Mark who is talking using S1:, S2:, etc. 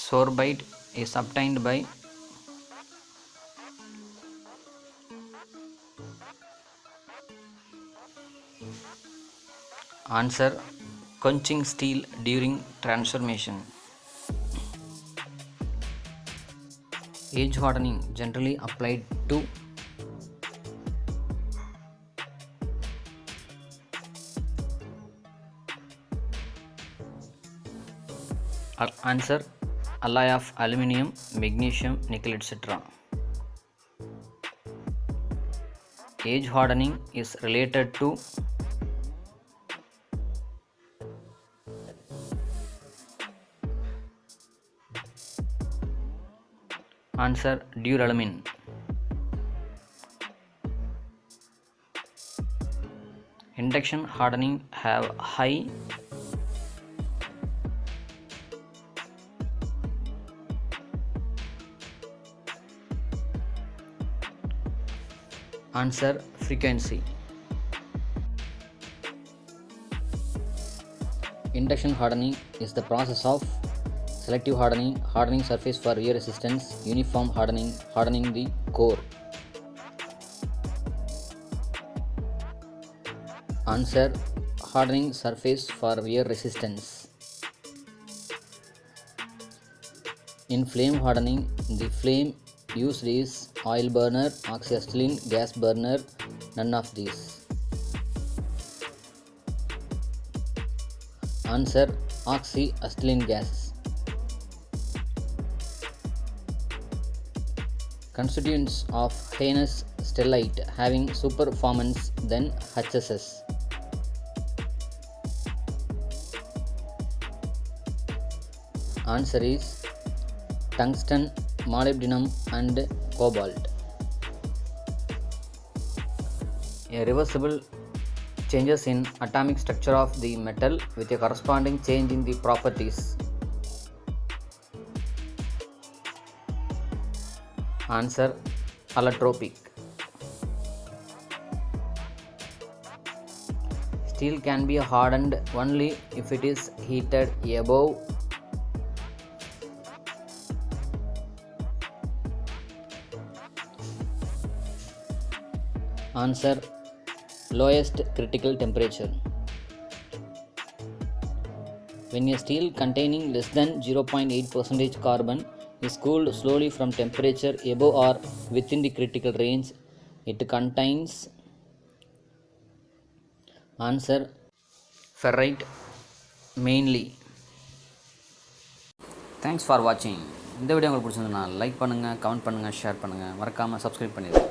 S1: sorbite is obtained by answer quenching steel during transformation. Edge hardening generally applied to answer alloy of aluminum, magnesium, nickel, etc. Edge hardening is related to answer duralumin. Induction hardening have high answer frequency. Induction hardening is the process of selective hardening surface for wear resistance, uniform hardening the core. Answer hardening surface for wear resistance. In flame hardening, the flame used is oil burner, oxyacetylene gas burner, none of these. Answer oxyacetylene gas. Constituents of heinous stellite having super performance than HSS. Answer is tungsten, molybdenum and cobalt. A reversible changes in atomic structure of the metal with a corresponding change in the properties. Answer allotropic. Steel can be hardened only if it is heated above answer lowest critical temperature. When a steel containing less than 0.8% carbon is cooled slowly from temperature above or within the critical range, it contains answer ferrite mainly. Thanks for watching. இந்த video உங்களுக்கு பிடிச்சிருந்தா like பண்ணுங்கள், comment பண்ணுங்கள், share பண்ணுங்கள், மறக்காமல் subscribe பண்ணிடுங்க.